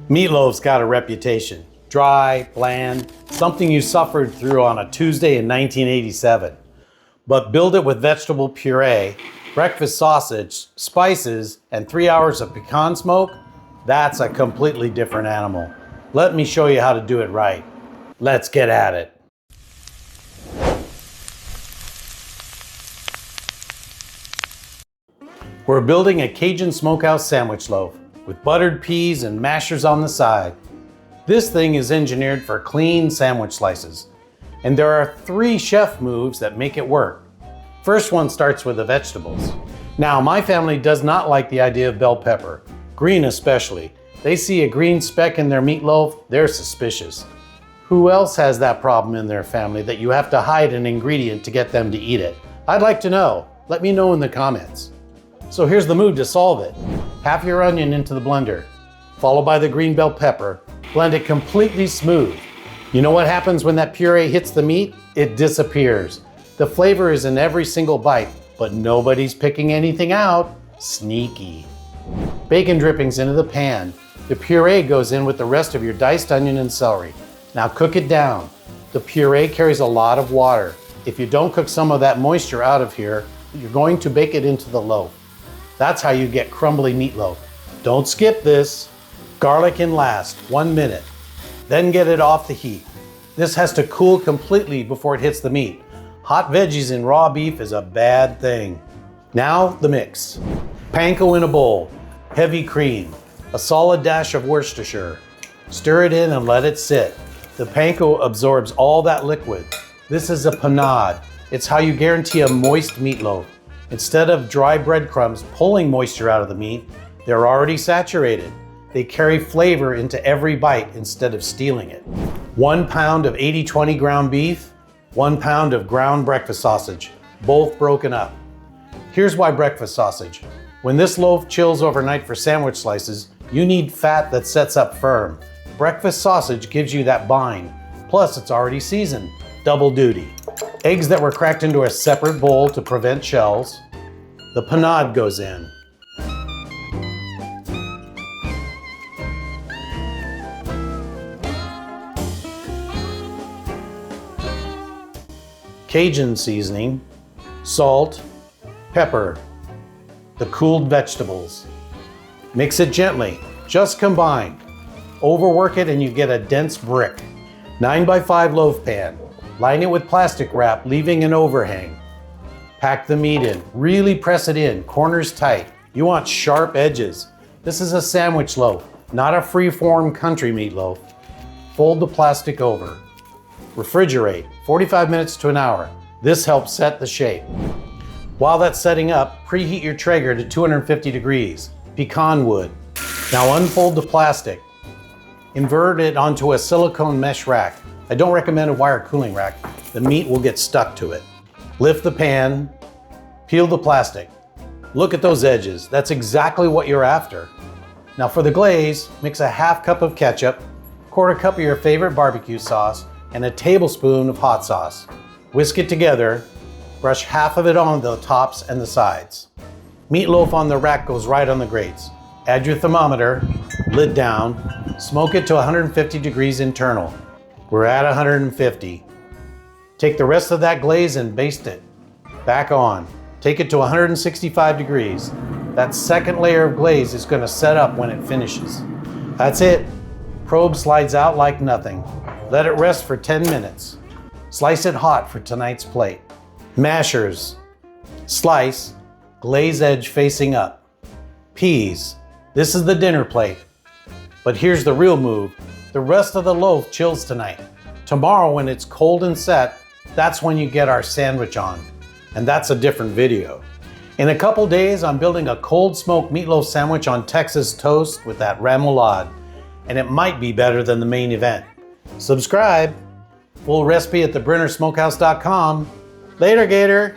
Meatloaf's got a reputation. Dry, bland, something you suffered through on a Tuesday in 1987. But build it with vegetable puree, breakfast sausage, spices, and 3 hours of pecan smoke, that's a completely different animal. Let me show you how to do it right. Let's get at it. We're building a Cajun Smokehouse sandwich loaf with buttered peas and mashers on the side. This thing is engineered for clean sandwich slices. And there are 3 chef moves that make it work. First one starts with the vegetables. Now, my family does not like the idea of bell pepper, green especially. They see a green speck in their meatloaf, they're suspicious. Who else has that problem in their family that you have to hide an ingredient to get them to eat it? I'd like to know. Let me know in the comments. So here's the move to solve it. Half your onion into the blender, followed by the green bell pepper. Blend it completely smooth. You know what happens when that puree hits the meat? It disappears. The flavor is in every single bite, but nobody's picking anything out. Sneaky. Bacon drippings into the pan. The puree goes in with the rest of your diced onion and celery. Now cook it down. The puree carries a lot of water. If you don't cook some of that moisture out of here, you're going to bake it into the loaf. That's how you get crumbly meatloaf. Don't skip this. Garlic in last, 1 minute. Then get it off the heat. This has to cool completely before it hits the meat. Hot veggies in raw beef is a bad thing. Now the mix. Panko in a bowl, heavy cream, a solid dash of Worcestershire. Stir it in and let it sit. The panko absorbs all that liquid. This is a panade. It's how you guarantee a moist meatloaf. Instead of dry breadcrumbs pulling moisture out of the meat, they're already saturated. They carry flavor into every bite instead of stealing it. 1 pound of 80/20 ground beef, 1 pound of ground breakfast sausage, both broken up. Here's why breakfast sausage. When this loaf chills overnight for sandwich slices, you need fat that sets up firm. Breakfast sausage gives you that bind. Plus, it's already seasoned. Double duty. Eggs that were cracked into a separate bowl to prevent shells. The panade goes in. Cajun seasoning, salt, pepper, the cooled vegetables. Mix it gently, just combine. Overwork it and you get a dense brick. 9x5 loaf pan. Line it with plastic wrap, leaving an overhang. Pack the meat in, really press it in, corners tight. You want sharp edges. This is a sandwich loaf, not a free-form country meatloaf. Fold the plastic over. Refrigerate, 45 minutes to an hour. This helps set the shape. While that's setting up, preheat your Traeger to 250 degrees, pecan wood. Now unfold the plastic. Invert it onto a silicone mesh rack. I don't recommend a wire cooling rack. The meat will get stuck to it. Lift the pan, peel the plastic. Look at those edges. That's exactly what you're after. Now for the glaze, mix a ½ cup of ketchup, 1/4 cup of your favorite barbecue sauce, and a tablespoon of hot sauce. Whisk it together, brush half of it on the tops and the sides. Meatloaf on the rack goes right on the grates. Add your thermometer, lid down, smoke it to 150 degrees internal. We're at 150. Take the rest of that glaze and baste it. Back on. Take it to 165 degrees. That second layer of glaze is going to set up when it finishes. That's it. Probe slides out like nothing. Let it rest for 10 minutes. Slice it hot for tonight's plate. Mashers. Slice, glaze edge facing up. Peas. This is the dinner plate. But here's the real move. The rest of the loaf chills tonight. Tomorrow when it's cold and set, that's when you get our sandwich on. And that's a different video. In a couple days, I'm building a cold smoked meatloaf sandwich on Texas toast with that remoulade. And it might be better than the main event. Subscribe. Full recipe at thebrinnersmokehouse.com. Later, Gator.